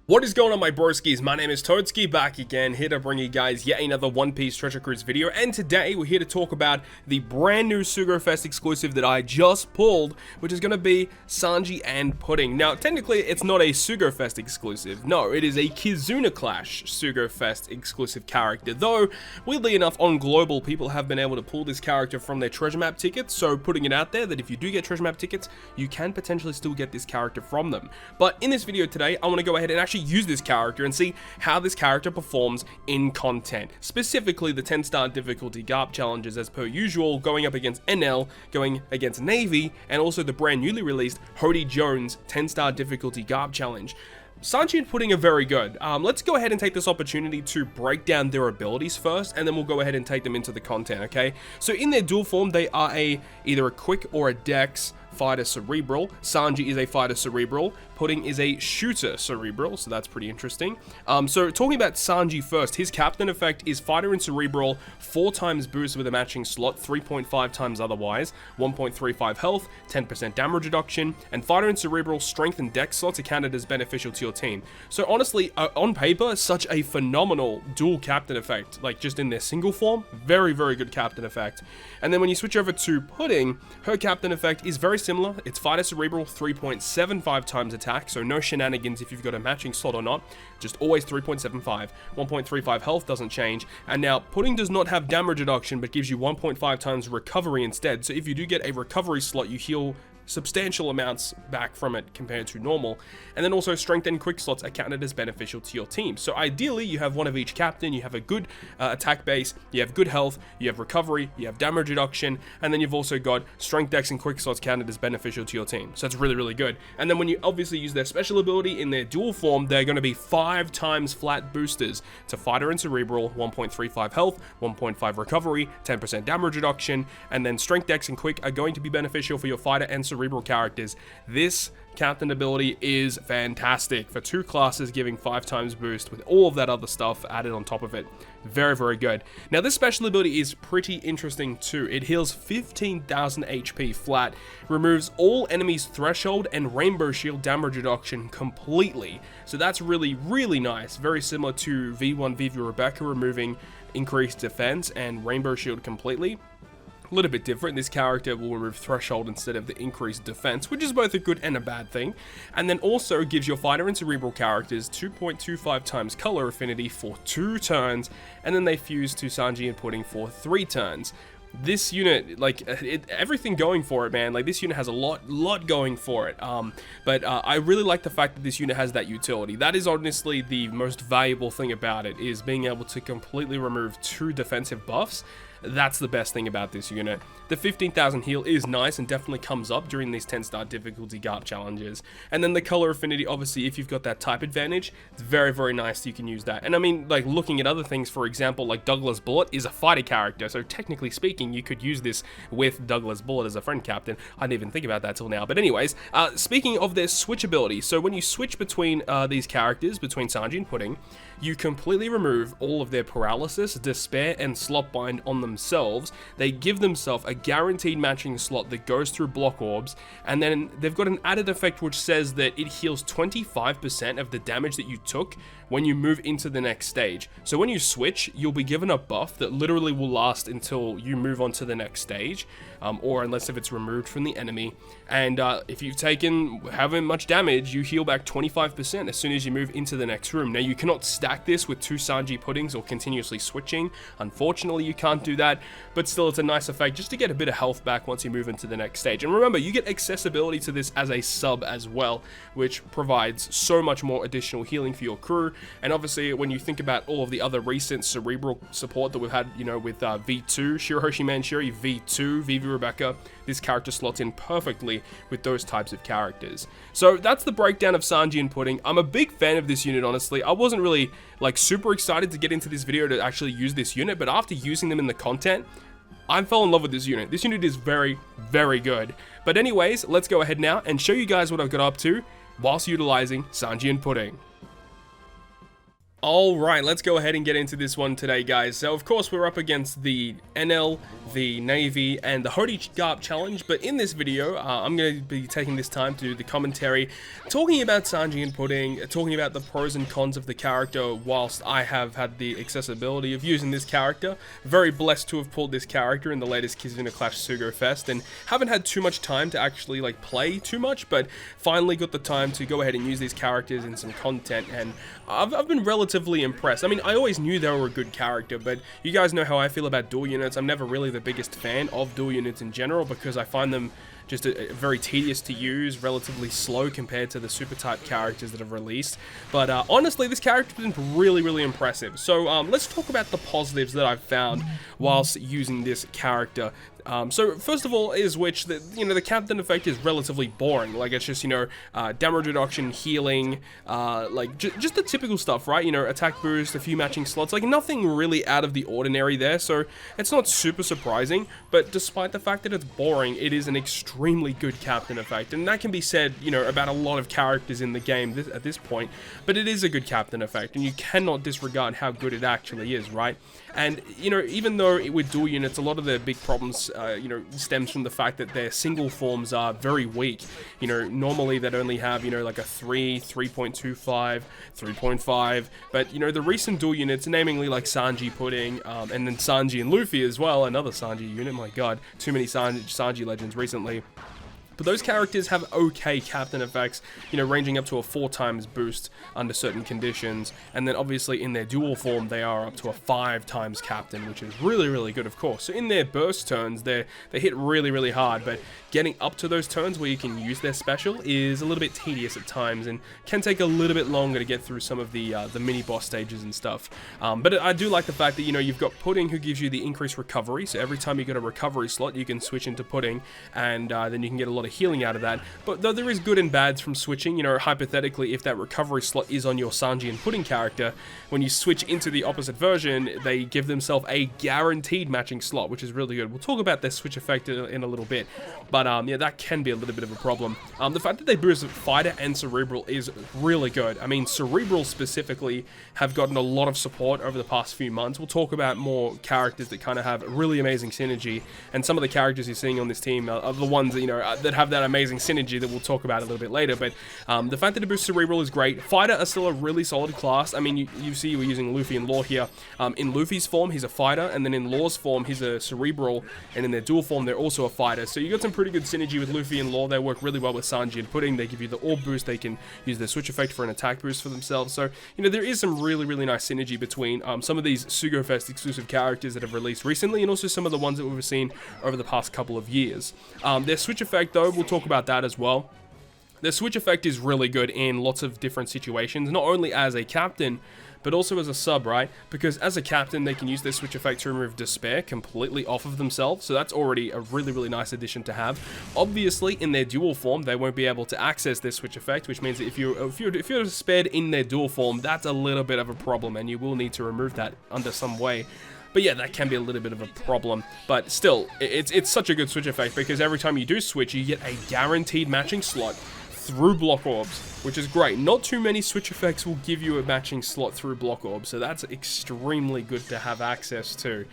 What is going on, my broskiis? My name is Toadskii, back again, here to bring you guys yet another One Piece Treasure Cruise video, and today we're here to talk about the brand new Sugofest exclusive that I just pulled, which is going to be Sanji and Pudding. Now, technically, it's not a Sugofest exclusive. No, it is a Kizuna Clash Sugofest exclusive character, though, weirdly enough, on Global, people have been able to pull this character from their treasure map tickets, so putting it out there that if you do get treasure map tickets, you can potentially still get this character from them. But in this video today, I want to go ahead and actually use this character and see how this character performs in content, specifically the 10-star difficulty GARP challenges as per usual, going up against NL, going against Navy, and also the brand newly released Hody Jones 10-star difficulty GARP challenge. Sanji and Pudding are very good. Let's go ahead and take this opportunity to break down their abilities first, and then we'll go ahead and take them into the content, okay? So in their dual form, they are either a quick or a dex fighter cerebral. Sanji is a fighter cerebral. Pudding is a shooter cerebral, so that's pretty interesting. So talking about Sanji first, his captain effect is fighter and cerebral, 4 times boost with a matching slot, 3.5 times otherwise, 1.35 health, 10% damage reduction, and fighter and cerebral strength and dex slots are counted as beneficial to your team. So honestly, on paper, such a phenomenal dual captain effect, like just in their single form, very, very good captain effect. And then when you switch over to Pudding, her captain effect is very similar. It's fighter cerebral, 3.75 times attack, so no shenanigans if you've got a matching slot or not, just always 3.75. 1.35 health doesn't change, and now Pudding does not have damage reduction but gives you 1.5 times recovery instead, so if you do get a recovery slot, you heal substantial amounts back from it compared to normal. And then also strength and quick slots are counted as beneficial to your team. So ideally you have one of each captain, you have a good attack base, you have good health, you have recovery, you have damage reduction, and then you've also got strength, dex, and quick slots counted as beneficial to your team. So that's really, really good. And then when you obviously use their special ability in their dual form, they're going to be 5 times flat boosters to fighter and cerebral, 1.35 health, 1.5 recovery, 10% damage reduction, and then strength, dex, and quick are going to be beneficial for your fighter and cerebral characters. This captain ability is fantastic for 2 classes, giving 5 times boost with all of that other stuff added on top of it. Very, very good. Now this special ability is pretty interesting too. It heals 15,000 HP flat, removes all enemies threshold and rainbow shield damage reduction completely. So that's really, really nice. Very similar to V1 Vivi Rebecca removing increased defense and rainbow shield completely. A little bit different. This character will remove threshold instead of the increased defense, which is both a good and a bad thing. And then also gives your fighter and cerebral characters 2.25 times color affinity for 2 turns, and then they fuse to Sanji and Pudding for 3 turns. This unit, like, everything going for it, man. Like, this unit has a lot going for it. But I really like the fact that this unit has that utility. That is honestly the most valuable thing about it, is being able to completely remove 2 defensive buffs. That's the best thing about this unit. The 15,000 heal is nice and definitely comes up during these 10-star difficulty GARP challenges. And then the color affinity, obviously, if you've got that type advantage, it's very, very nice you can use that. And I mean, like, looking at other things, for example, like Douglas Bullet is a fighter character, so technically speaking, you could use this with Douglas Bullet as a friend captain. I didn't even think about that till now. But anyways, speaking of their switch ability, so when you switch between these characters, between Sanji and Pudding, you completely remove all of their paralysis, despair, and slot bind on themselves. They give themselves a guaranteed matching slot that goes through block orbs, and then they've got an added effect which says that it heals 25% of the damage that you took when you move into the next stage. So when you switch, you'll be given a buff that literally will last until you move on to the next stage, or unless if it's removed from the enemy. And if you've taken however much damage, you heal back 25% as soon as you move into the next room. Now you cannot stack this with 2 Sanji Puddings or continuously switching. Unfortunately, you can't do that, but still it's a nice effect just to get a bit of health back once you move into the next stage. And remember, you get accessibility to this as a sub as well, which provides so much more additional healing for your crew. And obviously, when you think about all of the other recent cerebral support that we've had, you know, with V2, Shirahoshi Manchuri, V2, Vivi Rebecca, this character slots in perfectly with those types of characters. So that's the breakdown of Sanji and Pudding. I'm a big fan of this unit, honestly. I wasn't really, like, super excited to get into this video to actually use this unit, but after using them in the content, I fell in love with this unit. This unit is very, very good. But anyways, let's go ahead now and show you guys what I've got up to whilst utilizing Sanji and Pudding. Alright, let's go ahead and get into this one today, guys. So, of course, we're up against the NL, the Navy, and the Hody Garp Challenge, but in this video, I'm going to be taking this time to do the commentary, talking about Sanji and Pudding, talking about the pros and cons of the character, whilst I have had the accessibility of using this character. Very blessed to have pulled this character in the latest Kizuna Clash Sugo Fest, and haven't had too much time to actually, like, play too much, but finally got the time to go ahead and use these characters in some content, and I've been relatively impressed. I mean, I always knew they were a good character, but you guys know how I feel about dual units. I'm never really the biggest fan of dual units in general because I find them just very tedious to use, relatively slow compared to the super type characters that have released. But honestly, this character has been really impressive. So let's talk about the positives that I've found whilst using this character. So first of all is the captain effect is relatively boring. Like, it's just, damage reduction, healing, like just the typical stuff, right? Attack boost, a few matching slots, like nothing really out of the ordinary there. So it's not super surprising, but despite the fact that it's boring, it is an extremely good captain effect. And that can be said, about a lot of characters in the game at this point, but it is a good captain effect and you cannot disregard how good it actually is, right? And, even though with dual units, a lot of the big problems, stems from the fact that their single forms are very weak. Normally they'd only have, like a 3, 3.25, 3.5, but, the recent dual units, namely like Sanji Pudding, and then Sanji and Luffy as well, another Sanji unit, my god, too many Sanji legends recently. But those characters have okay captain effects, ranging up to a 4 times boost under certain conditions. And then obviously in their dual form, they are up to a 5 times captain, which is really good, of course. So in their burst turns, they hit really hard, but getting up to those turns where you can use their special is a little bit tedious at times and can take a little bit longer to get through some of the mini boss stages and stuff. But I do like the fact that, you've got Pudding, who gives you the increased recovery. So every time you get a recovery slot, you can switch into Pudding, and then you can get a lot of healing out of that. But though there is good and bads from switching, hypothetically, if that recovery slot is on your Sanji and Pudding character, when you switch into the opposite version, they give themselves a guaranteed matching slot, which is really good. We'll talk about their switch effect in a little bit, but yeah, that can be a little bit of a problem. The fact that they boost Fighter and Cerebral is really good. I mean, Cerebral specifically have gotten a lot of support over the past few months. We'll talk about more characters that kind of have really amazing synergy, and some of the characters you're seeing on this team are the ones that, that have that amazing synergy that we'll talk about a little bit later. But the fact that it boosts Cerebral is great. Fighter are still a really solid class. I mean, you see we're using Luffy and Law here. In Luffy's form, he's a fighter, and then in Law's form, he's a Cerebral, and in their dual form, they're also a fighter. So you got some pretty good synergy with Luffy and Law. They work really well with Sanji and Pudding. They give you the orb boost. They can use their switch effect for an attack boost for themselves. So, there is some really nice synergy between some of these Sugo Fest exclusive characters that have released recently, and also some of the ones that we've seen over the past couple of years. Their switch effect, though, we'll talk about that as well. The switch effect is really good in lots of different situations, not only as a captain, but also as a sub, right? Because as a captain, they can use their switch effect to remove Despair completely off of themselves, so that's already a really nice addition to have. Obviously, in their dual form, they won't be able to access their switch effect, which means that if you're despaired in their dual form, that's a little bit of a problem, and you will need to remove that under some way. But yeah, that can be a little bit of a problem. But still, it's such a good switch effect because every time you do switch, you get a guaranteed matching slot through block orbs, which is great. Not too many switch effects will give you a matching slot through block orbs, so that's extremely good to have access to.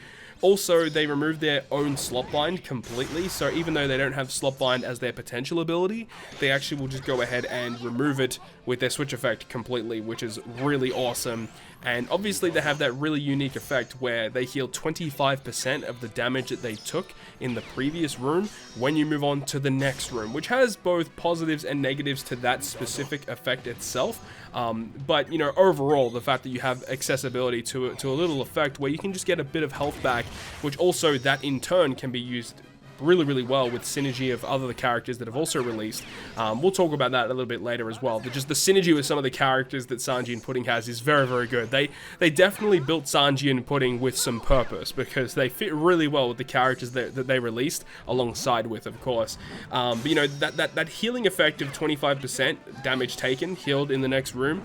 Also, they remove their own slot bind completely, so even though they don't have slot bind as their potential ability, they actually will just go ahead and remove it with their switch effect completely, which is really awesome. And obviously they have that really unique effect where they heal 25% of the damage that they took in the previous room when you move on to the next room, which has both positives and negatives to that specific effect itself. But overall, the fact that you have accessibility to a little effect where you can just get a bit of health back, which also that in turn can be used really well with synergy of other characters that have also released. We'll talk about that a little bit later as well. But just the synergy with some of the characters that Sanji and Pudding has is very good. They definitely built Sanji and Pudding with some purpose because they fit really well with the characters that they released alongside with, of course. But that healing effect of 25% damage taken, healed in the next room,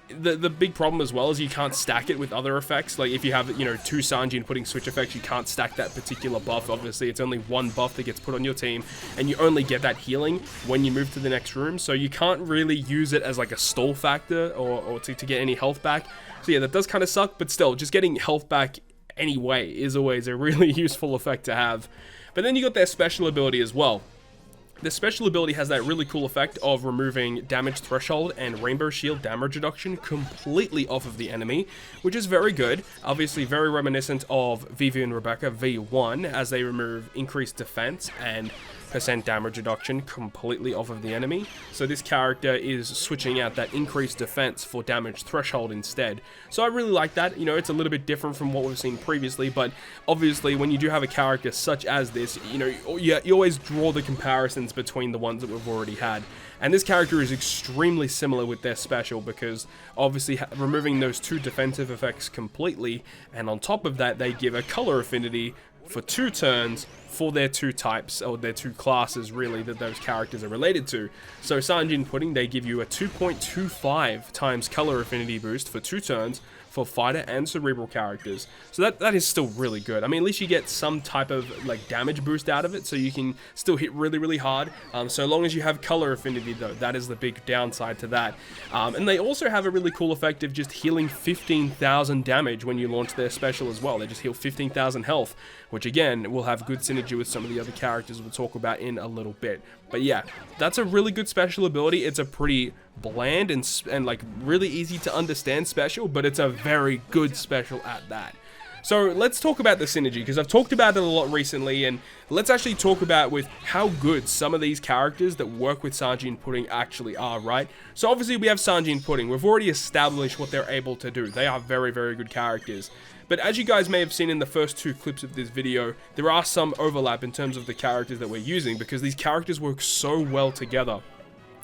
the big problem as well is you can't stack it with other effects. Like if you have, you know, 2 Sanji and Pudding switch effects, you can't stack that particular buff. Obviously, it's only one buff that gets put on your team, and you only get that healing when you move to the next room. So you can't really use it as like a stall factor or to get any health back. So yeah, that does kind of suck, but still, just getting health back anyway is always a really useful effect to have. But then you got their special ability as well. The special ability has that really cool effect of removing damage threshold and rainbow shield damage reduction completely off of the enemy, which is very good. Obviously very reminiscent of Vivi and Rebecca V1, as they remove increased defense and % damage reduction completely off of the enemy. So this character is switching out that increased defense for damage threshold instead. So I really like that. You know, it's a little bit different from what we've seen previously, but obviously when you do have a character such as this, you know, you always draw the comparisons between the ones that we've already had. And this character is extremely similar with their special, because obviously removing those 2 defensive effects completely, and on top of that they give a color affinity for 2 turns for their 2 types, or their 2 classes really, that those characters are related to. So Sanji and Pudding, they give you a 2.25 times color affinity boost for 2 turns for fighter and cerebral characters. So that is still really good. I mean, at least you get some type of like damage boost out of it, so you can still hit really hard. So long as you have color affinity though, that is the big downside to that. And they also have a really cool effect of just healing 15,000 damage when you launch their special as well. They just heal 15,000 health, which again will have good synergy with some of the other characters we'll talk about in a little bit. But yeah, that's a really good special ability. It's a pretty bland and like really easy to understand special, but it's a very good special at that. So let's talk about the synergy, because I've talked about it a lot recently, and let's actually talk about with how good some of these characters that work with Sanji and Pudding actually are, right? So obviously we have Sanji and Pudding. We've already established what they're able to do. They are very good characters. But as you guys may have seen in the first 2 clips of this video, there are some overlap in terms of the characters that we're using, because these characters work so well together.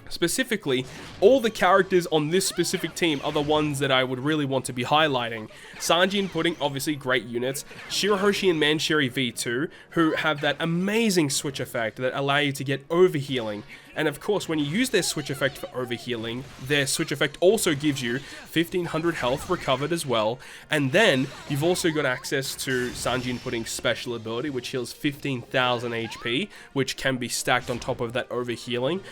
Specifically, all the characters on this specific team are the ones that I would really want to be highlighting. Sanji and Pudding, obviously great units. Shirahoshi and Manshiri V2, who have that amazing switch effect that allow you to get overhealing. And of course, when you use their switch effect for overhealing, their switch effect also gives you 1500 health recovered as well. And then you've also got access to Sanji and Pudding's special ability, which heals 15,000 HP, which can be stacked on top of that overhealing.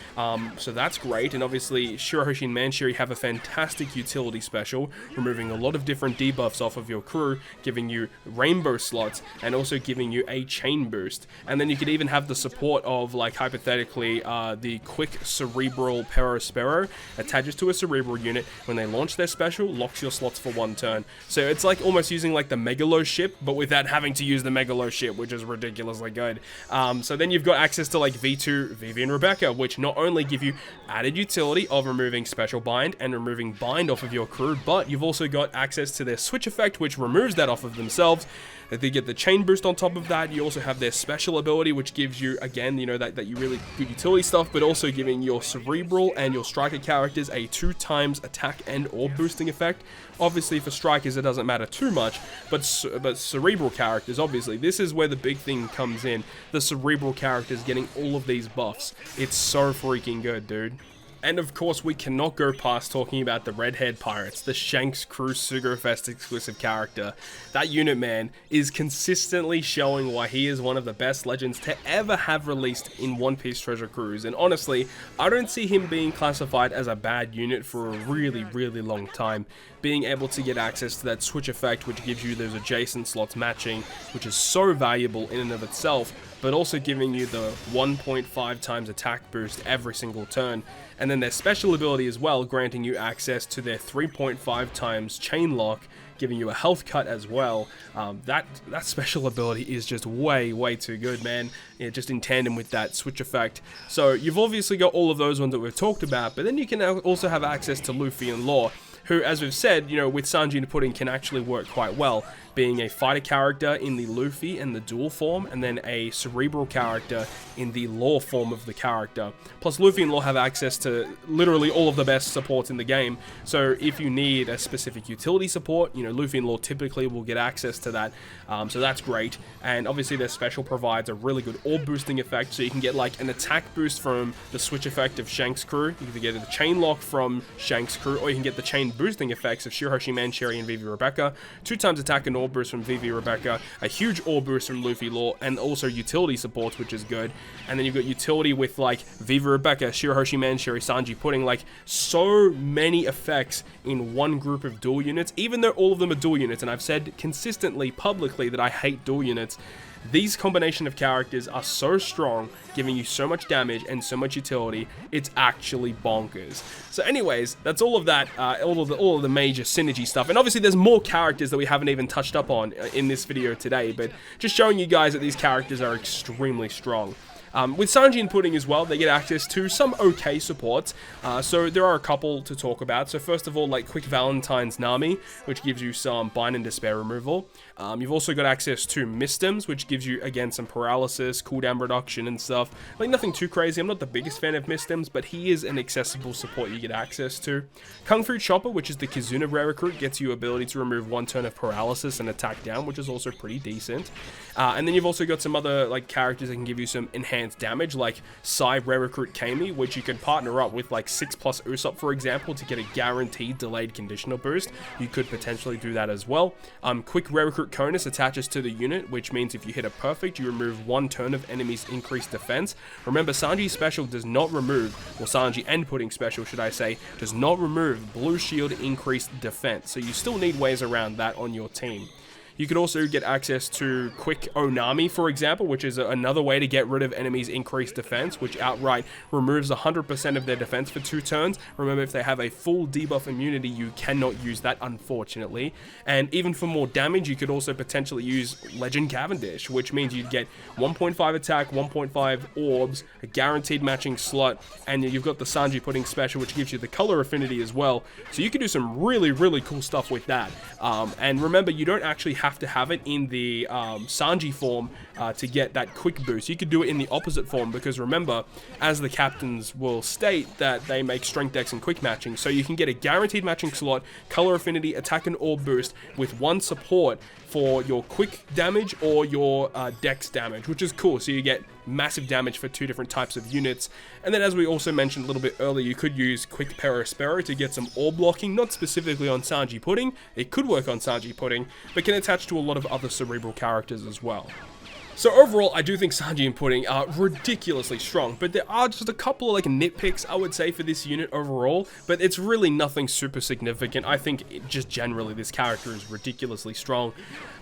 So that's great. And obviously, Shirahoshi and Manshiri have a fantastic utility special, removing a lot of different debuffs off of your crew, giving you rainbow slots, and also giving you a chain boost. And then you could even have the support of, like, hypothetically, the quick cerebral Perospero attaches to a cerebral unit. When they launch their special, locks your slots for 1 turn. So it's like almost using like the Megalo ship, but without having to use the Megalo ship, which is ridiculously good. So then you've got access to like V2, Vivi and Rebecca, which not only give you added utility of removing special bind and removing bind off of your crew, but you've also got access to their switch effect, which removes that off of themselves. They get the chain boost on top of that. You also have their special ability, which gives you, again, you know, that you really good utility stuff, but also giving your cerebral and your striker characters a 2 times attack and or boosting effect. Obviously, for strikers, it doesn't matter too much, but cerebral characters, obviously, this is where the big thing comes in. The cerebral characters getting all of these buffs. It's so freaking good, dude. And of course, we cannot go past talking about the Redhead Pirates, the Shanks Crew Sugurfest exclusive character. That unit, man, is consistently showing why he is one of the best legends to ever have released in One Piece Treasure Cruise. And honestly, I don't see him being classified as a bad unit for a really long time. Being able to get access to that switch effect, which gives you those adjacent slots matching, which is so valuable in and of itself, but also giving you the 1.5 times attack boost every single turn. And then their special ability as well, granting you access to their 3.5 times chain lock, giving you a health cut as well. That special ability is just way too good, man. Yeah, just in tandem with that switch effect. So you've obviously got all of those ones that we've talked about, but then you can also have access to Luffy and Law, who, as we've said, you know, with Sanji and Pudding can actually work quite well. being a fighter character in the Luffy and the dual form, and then a cerebral character in the Law form of the character. Plus, Luffy and Law have access to literally all of the best supports in the game, so if you need a specific utility support, you know, Luffy and Law typically will get access to that, so that's great. And obviously their special provides a really good orb boosting effect, so you can get like an attack boost from the switch effect of Shanks' crew, you can get the chain lock from Shanks' crew, or you can get the chain boosting effects of Shirahoshi Man, Sherry, and Vivi Rebecca, 2 times attack and orb boost from Vivi Rebecca, a huge orb boost from Luffy Law, and also utility supports, which is good. And then you've got utility with like Vivi Rebecca, Shirahoshi Man, Sherry, Sanji Pudding, like so many effects in one group of dual units, even though all of them are dual units, and I've said consistently publicly that I hate dual units. These combination of characters are so strong, giving you so much damage and so much utility, it's actually bonkers. So anyways, that's all of that, all of the major synergy stuff. And obviously there's more characters that we haven't even touched up on in this video today, but just showing you guys that these characters are extremely strong. With Sanji and Pudding as well, they get access to some okay supports, so there are a couple to talk about. So first of all, like Quick Valentine's Nami, which gives you some Bind and Despair removal. You've also got access to Mistems, which gives you, again, some paralysis, cooldown reduction and stuff. Like nothing too crazy. I'm not the biggest fan of Mistems, but he is an accessible support you get access to. Kung Fu Chopper, which is the Kizuna rare recruit, gets you ability to remove 1 turn of paralysis and attack down, which is also pretty decent. And then you've also got some other like characters that can give you some enhanced damage, like Psy rare recruit Kami, which you can partner up with like 6+ Usopp, for example, to get a guaranteed delayed conditional boost. You could potentially do that as well. Quick rare recruit Conus attaches to the unit, which means if you hit a perfect, you remove 1 turn of enemy's increased defense. Remember, Sanji's special does not remove, or Sanji and Pudding special, should I say, does not remove blue shield increased defense, so you still need ways around that on your team. You could also get access to Quick Onami, for example, which is another way to get rid of enemies' increased defense, which outright removes 100% of their defense for 2 turns. Remember, if they have a full debuff immunity, you cannot use that, unfortunately. And even for more damage, you could also potentially use Legend Cavendish, which means you'd get 1.5 attack, 1.5 orbs, a guaranteed matching slot, and you've got the Sanji Pudding special, which gives you the color affinity as well. So you can do some really, really cool stuff with that. And remember, you don't actually have to have it in the Sanji form to get that quick boost. You could do it in the opposite form, because remember, as the captains will state, that they make strength dex and quick matching, so you can get a guaranteed matching slot, color affinity, attack and orb boost with 1 support for your quick damage or your dex damage, which is cool. So you get massive damage for 2 different types of units. And then, as we also mentioned a little bit earlier, you could use Quick Perispero to get some orb blocking, not specifically on Sanji Pudding. It could work on Sanji Pudding, but can attach to a lot of other cerebral characters as well. So overall, I do think Sanji and Pudding are ridiculously strong, but there are just a couple of like nitpicks, I would say, for this unit overall, but it's really nothing super significant. I think just generally this character is ridiculously strong.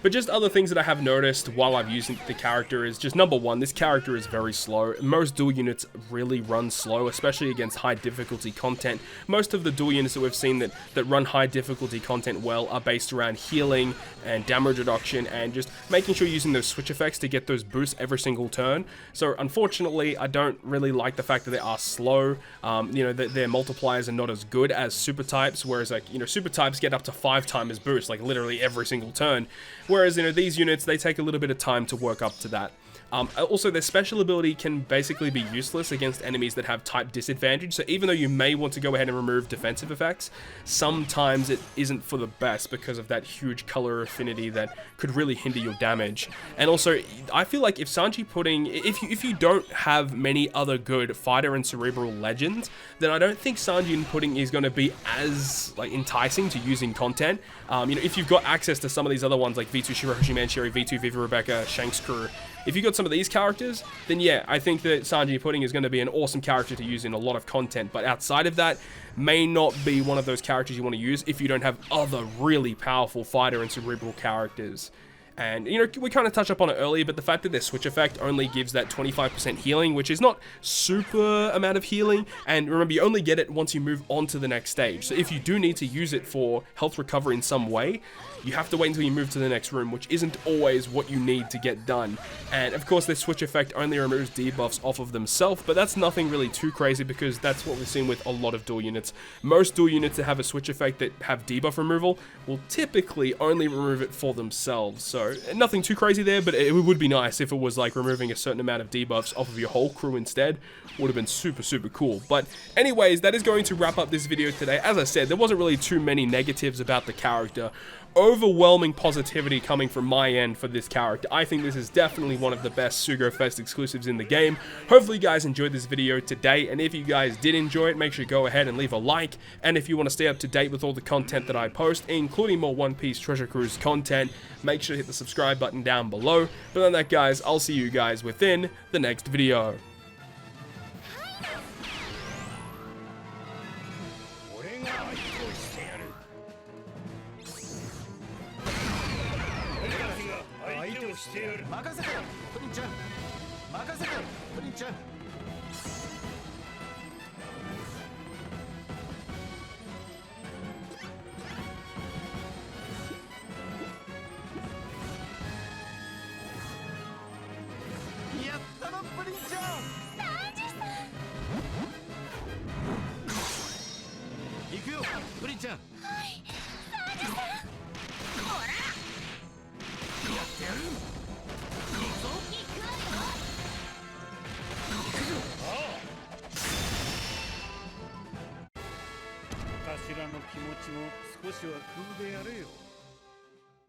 But just other things that I have noticed while I've used the character is just, number one, this character is very slow. Most dual units really run slow, especially against high difficulty content. Most of the dual units that we've seen that run high difficulty content well are based around healing and damage reduction and just making sure you're using those switch effects to get those boosts every single turn. So unfortunately, I don't really like the fact that they are slow. You know, their multipliers are not as good as super types, whereas like, you know, super types get up to 5 times boost, like literally every single turn. Whereas, you know, these units, they take a little bit of time to work up to that. Also, their special ability can basically be useless against enemies that have type disadvantage, so even though you may want to go ahead and remove defensive effects, sometimes it isn't for the best because of that huge color affinity that could really hinder your damage. And also, I feel like if Sanji Pudding, if you don't have many other good fighter and cerebral legends, then I don't think Sanji and Pudding is going to be as like enticing to using content. You know, if you've got access to some of these other ones like V2 Shirahoshi Mancheri, V2 Vivi Rebecca, Shanks Crew, if you got some of these characters, then yeah, I think that Sanji Pudding is going to be an awesome character to use in a lot of content, but outside of that, may not be one of those characters you want to use if you don't have other really powerful fighter and cerebral characters. And, you know, we kind of touched up on it earlier, but the fact that their switch effect only gives that 25% healing, which is not super amount of healing, and remember, you only get it once you move on to the next stage. So if you do need to use it for health recovery in some way, you have to wait until you move to the next room, which isn't always what you need to get done. And of course, this switch effect only removes debuffs off of themselves, but that's nothing really too crazy because that's what we've seen with a lot of dual units. Most dual units that have a switch effect that have debuff removal will typically only remove it for themselves. So nothing too crazy there, but it would be nice if it was like removing a certain amount of debuffs off of your whole crew instead. Would have been super, super cool. But anyways, that is going to wrap up this video today. As I said, there wasn't really too many negatives about the character. Overwhelming positivity coming from my end for this character. I think this is definitely one of the best Sugo Fest exclusives in the game. Hopefully you guys enjoyed this video today, and if you guys did enjoy it, make sure you go ahead and leave a like. And if you want to stay up to date with all the content that I post, including more One Piece Treasure Cruise content, make sure to hit the subscribe button down below. But on that, guys, I'll see you guys within the next video. Owen Thalの気持ちも少しは汲んでやれよ。